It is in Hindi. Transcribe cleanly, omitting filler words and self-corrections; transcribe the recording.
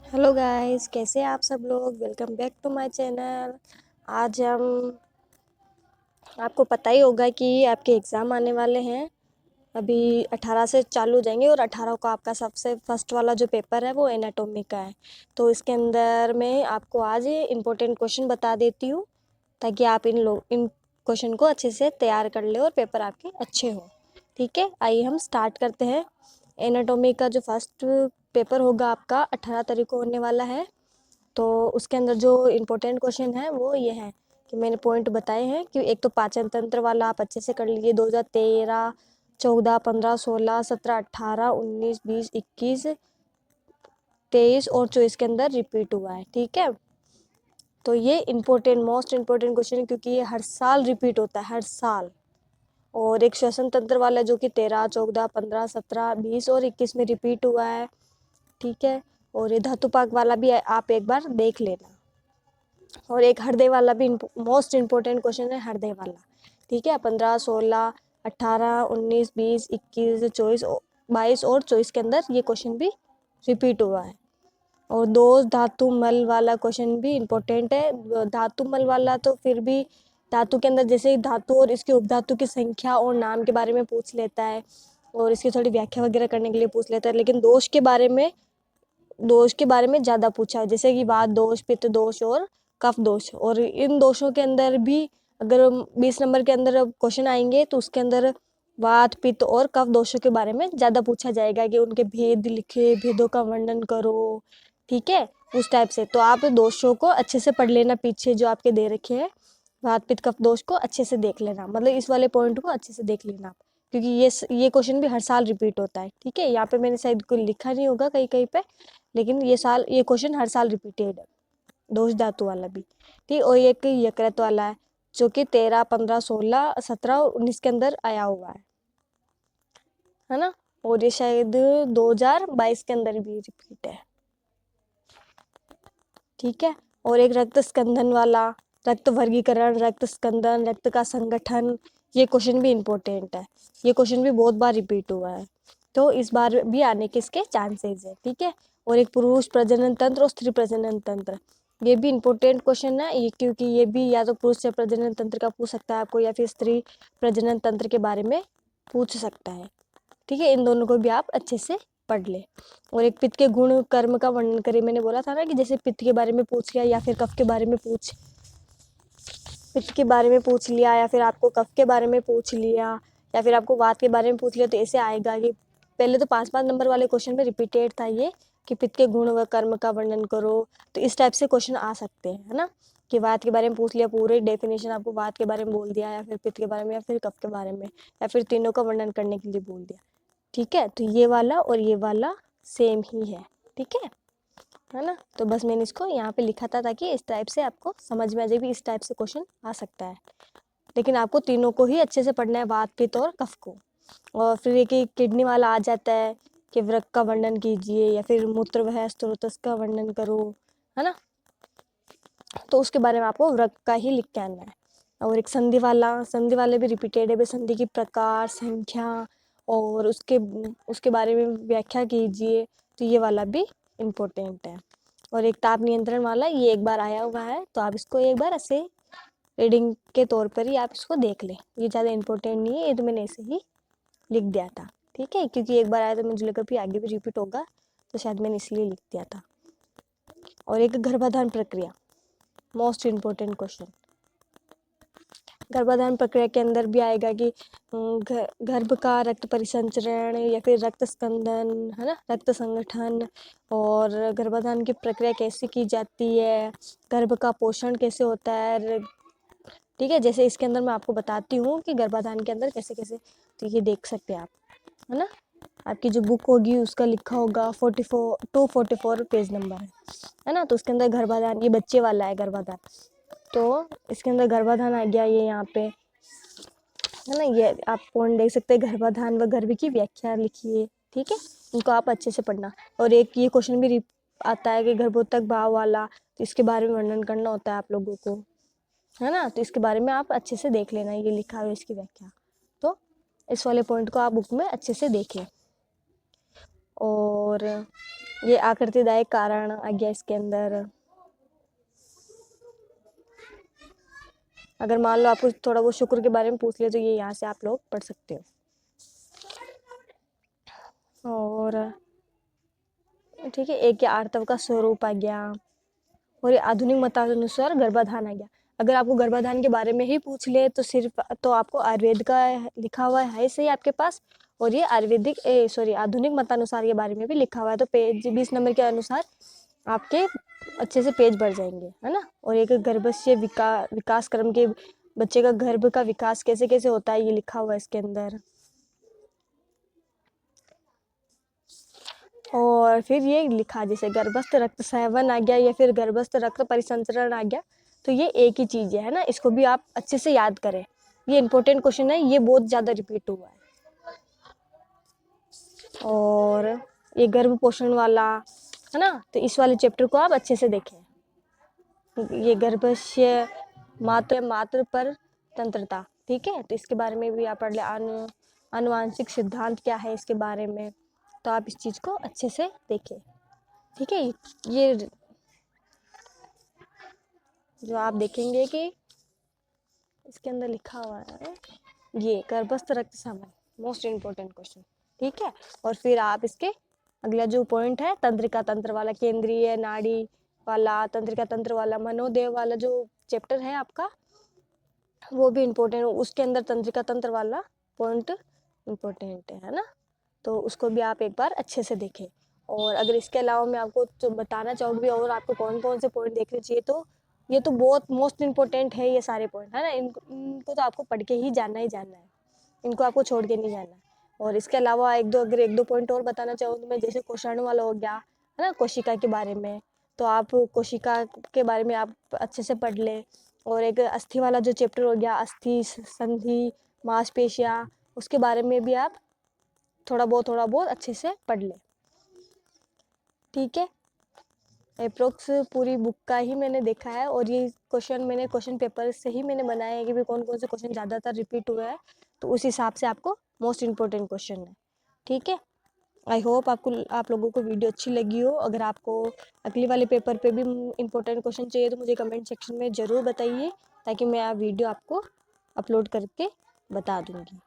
हेलो गाइस, कैसे हैं आप सब लोग। Welcome back to my channel. आज हम आपको पता ही होगा कि आपके एग्ज़ाम आने वाले हैं। अभी 18 से चालू हो जाएंगे और 18 को आपका सबसे फर्स्ट वाला जो पेपर है वो एनाटॉमी का है। तो इसके अंदर मैं आपको आज इम्पोर्टेंट क्वेश्चन बता देती हूँ ताकि आप इन क्वेश्चन को अच्छे से तैयार कर ले और पेपर आपके अच्छे हो। ठीक है, आइए हम स्टार्ट करते हैं। एनाटॉमी का जो फर्स्ट पेपर होगा आपका 18 तारीख को होने वाला है। तो उसके अंदर जो इम्पोर्टेंट क्वेश्चन है वो ये है कि मैंने पॉइंट बताए हैं कि एक तो पाचन तंत्र वाला आप अच्छे से कर लीजिए। 2013, 14, 15, 16, 17, 18, 19, 20, 21, 23 और 24 के अंदर रिपीट हुआ है। ठीक है, तो ये इम्पोर्टेंट मोस्ट इम्पोर्टेंट क्वेश्चन है क्योंकि ये हर साल रिपीट होता है, हर साल। और एक श्वसन तंत्र वाला जो कि 13, 14, 15, 17, 20 और 21 में रिपीट हुआ है। ठीक है, और ये धातुपाक वाला भी आप एक बार देख लेना। और एक हृदय वाला भी मोस्ट इम्पोर्टेंट क्वेश्चन है, हृदय वाला। ठीक है, 15, 16, 18, 19, 20, 21, 24, 22 और 24 के अंदर ये क्वेश्चन भी रिपीट हुआ है। और दो धातु मल वाला क्वेश्चन भी इम्पोर्टेंट है। धातु मल वाला तो फिर भी धातु के अंदर जैसे धातु और इसके उपधातु की संख्या और नाम के बारे में पूछ लेता है और इसकी थोड़ी व्याख्या वगैरह करने के लिए पूछ लेता है। लेकिन दोष के बारे में ज़्यादा पूछा है, जैसे कि वात दोष, पित्त दोष और कफ दोष। और इन दोषों के अंदर भी अगर 20 नंबर के अंदर क्वेश्चन आएंगे तो उसके अंदर वात, पित्त और कफ दोषों के बारे में ज़्यादा पूछा जाएगा कि उनके भेद लिखे, भेदों का वर्णन करो। ठीक है, उस टाइप से। तो आप दोषों को अच्छे से पढ़ लेना, पीछे जो आपके दे रखे हैं वात, पित्त, कफ दोष को अच्छे से देख लेना, मतलब इस वाले पॉइंट को अच्छे से देख लेना आप, क्योंकि ये क्वेश्चन भी हर साल रिपीट होता है। ठीक है, यहाँ पे मैंने शायद कोई लिखा नहीं होगा कहीं कहीं पे, लेकिन ये क्वेश्चन हर साल रिपीटेड है, दोष धातु वाला भी। ठीक, और एक यकृत वाला है जो कि 13, 15, 16, 17 और 19 के अंदर आया हुआ है ना। और ये शायद 2022 के अंदर भी रिपीट है। ठीक है, और एक रक्त स्कंदन वाला, रक्त वर्गीकरण, रक्त स्कंदन, रक्त का संगठन, ये क्वेश्चन भी इम्पोर्टेंट है। ये क्वेश्चन भी बहुत बार रिपीट हुआ है, तो इस बार भी आने के इसके चांसेस है। ठीक है, और एक पुरुष प्रजनन तंत्र और स्त्री प्रजनन तंत्र, ये भी इम्पोर्टेंट क्वेश्चन है ये, क्योंकि ये भी या तो पुरुष से प्रजनन तंत्र का पूछ सकता है आपको या फिर स्त्री प्रजनन तंत्र के बारे में पूछ सकता है। ठीक है, इन दोनों को भी आप अच्छे से पढ़ ले। और एक पित्त के गुण कर्म का वर्णन करें, मैंने बोला था ना कि जैसे पित्त के बारे में पूछ लिया या फिर कफ के बारे में पित्त के बारे में पूछ लिया या फिर आपको कफ के बारे में पूछ लिया या फिर आपको वात के बारे में पूछ लिया, तो ऐसे आएगा कि पहले तो 5-5 नंबर वाले क्वेश्चन में रिपीटेड था ये कि पित्त के गुण व कर्म का वर्णन करो। तो इस टाइप से क्वेश्चन आ सकते हैं, है ना, कि वात के बारे में पूछ लिया, पूरे डेफिनेशन आपको वात के बारे में बोल दिया या फिर पित्त के बारे में या फिर कफ के बारे में या फिर तीनों का वर्णन करने के लिए बोल दिया। ठीक है, तो ये वाला और ये वाला सेम ही है। ठीक है ना। तो बस मैंने इसको यहाँ पे लिखा था ताकि इस टाइप से आपको समझ में आ जाए भी इस टाइप से क्वेश्चन आ सकता है। लेकिन आपको तीनों को ही अच्छे से पढ़ना है, वात, पित्त और कफ को। और फिर एक किडनी वाला आ जाता है कि वृक्क का वर्णन कीजिए या फिर मूत्र वह स्त्रोतस का वर्णन करो, है ना। तो उसके बारे में आपको वृक्क का ही लिख के आना है। और एक संधि वाले भी रिपीटेड है, संधि की प्रकार, संख्या और उसके बारे में व्याख्या कीजिए। तो ये वाला भी इम्पोर्टेंट है। और एक ताप नियंत्रण वाला, ये एक बार आया हुआ है, तो आप इसको एक बार ऐसे रीडिंग के तौर पर ही आप इसको देख लें। ये ज़्यादा इम्पोर्टेंट नहीं है, ये तो मैंने ऐसे ही लिख दिया था। ठीक है, क्योंकि एक बार आया तो मुझे लगा फिर आगे भी रिपीट होगा, तो शायद मैंने इसलिए लिख दिया था। और एक गर्भाधान प्रक्रिया, मोस्ट इम्पोर्टेंट क्वेश्चन। गर्भाधान प्रक्रिया के अंदर भी आएगा कि गर्भ का रक्त परिसंचरण या फिर रक्त स्कंदन, है ना, रक्त संगठन, और गर्भाधान की प्रक्रिया कैसे की जाती है, गर्भ का पोषण कैसे होता है। ठीक है, जैसे इसके अंदर मैं आपको बताती हूँ कि गर्भाधान के अंदर कैसे कैसे, तो ये देख सकते हैं आप, है ना। आपकी जो बुक होगी उसका लिखा होगा 244 पेज नंबर है ना। तो उसके अंदर गर्भाधान, ये बच्चे वाला है गर्भाधान, तो इसके अंदर गर्भाधान आ गया ये यहाँ पे, है ना। ये आप पॉइंट देख सकते हैं, गर्भाधान व गर्भ की व्याख्या लिखिए। ठीक है, इनको आप अच्छे से पढ़ना। और एक ये क्वेश्चन भी आता है कि गर्भोत्तक भाव वाला, तो इसके बारे में वर्णन करना होता है आप लोगों को, है ना। तो इसके बारे में आप अच्छे से देख लेना, ये लिखा हुआ है इसकी व्याख्या। तो इस वाले पॉइंट को आप बुक में अच्छे से देखें। और ये आकृतिदायक कारण आ गया इसके अंदर। अगर मान लो आपको थोड़ा बहुत शुक्र के बारे में पूछ लिया तो ये यहाँ से आप लोग पढ़ सकते हो। और ठीक है, एक आर्तव का स्वरूप आ गया, और ये आधुनिक मतानुसार गर्भाधान आ गया। अगर आपको गर्भाधान के बारे में ही पूछ ले तो सिर्फ तो आपको आयुर्वेद का लिखा हुआ है सही आपके पास, और ये आयुर्वेदिक आधुनिक मतानुसार के बारे में भी लिखा हुआ है, तो पेज 20 नंबर के अनुसार आपके अच्छे से पेज भर जाएंगे, है ना। और एक गर्भस्य विकास क्रम के बच्चे का गर्भ का विकास कैसे कैसे होता है ये लिखा हुआ है इसके अंदर। और फिर ये लिखा जैसे गर्भस्थ रक्त सेवन आ गया या फिर गर्भस्थ रक्त परिसंचरण आ गया, तो ये एक ही चीज है ना, इसको भी आप अच्छे से याद करें। ये इंपॉर्टेंट क्वेश्चन है, ये बहुत ज्यादा रिपीट हुआ है। और ये गर्भ पोषण वाला है ना, तो इस वाले चैप्टर को आप अच्छे से देखें। ये गर्भस्य मातृ पर तंत्रता, ठीक है, तो इसके बारे में भी आप पढ़ ले। आनुवांशिक सिद्धांत क्या है इसके बारे में, तो आप इस चीज को अच्छे से देखें, ठीक है। ये जो आप देखेंगे कि इसके अंदर लिखा हुआ है, ये गर्भस्थ रक्त समय मोस्ट इम्पोर्टेंट क्वेश्चन, ठीक है। और फिर आप इसके अगला जो पॉइंट है तंत्रिका तंत्र वाला, केंद्रीय नाड़ी वाला, तंत्रिका तंत्र वाला, मनोदेव वाला जो चैप्टर है आपका, वो भी इम्पोर्टेंट, उसके अंदर तंत्रिका तंत्र वाला पॉइंट इम्पोर्टेंट है ना, तो उसको भी आप एक बार अच्छे से देखें। और अगर इसके अलावा मैं आपको तो बताना चाहूँगी और आपको कौन कौन से पॉइंट देखने चाहिए, तो ये तो बहुत मोस्ट इम्पोर्टेंट है ये सारे पॉइंट, है ना। इनको तो आपको पढ़ के ही जानना है, इनको आपको छोड़ के नहीं जाना। और इसके अलावा अगर एक दो पॉइंट और बताना चाहूँ तो मैं, जैसे कोषाणु वाला हो गया है ना, कोशिका के बारे में, तो आप कोशिका के बारे में आप अच्छे से पढ़ लें। और एक अस्थि वाला जो चैप्टर हो गया, अस्थि संधि मांसपेशियाँ, उसके बारे में भी आप थोड़ा बहुत अच्छे से पढ़ लें, ठीक है। अप्रोक्स पूरी बुक का ही मैंने देखा है, और ये क्वेश्चन पेपर से ही मैंने बनाया है कि भाई कौन कौन से क्वेश्चन ज़्यादातर रिपीट हुए हैं, तो उस हिसाब से आपको मोस्ट इम्पोर्टेंट क्वेश्चन है, ठीक है। आई होप आप लोगों को वीडियो अच्छी लगी हो। अगर आपको अगली वाले पेपर पे भी इम्पोर्टेंट क्वेश्चन चाहिए तो मुझे कमेंट सेक्शन में ज़रूर बताइए, ताकि मैं वीडियो आपको अपलोड करके बता दूँगी।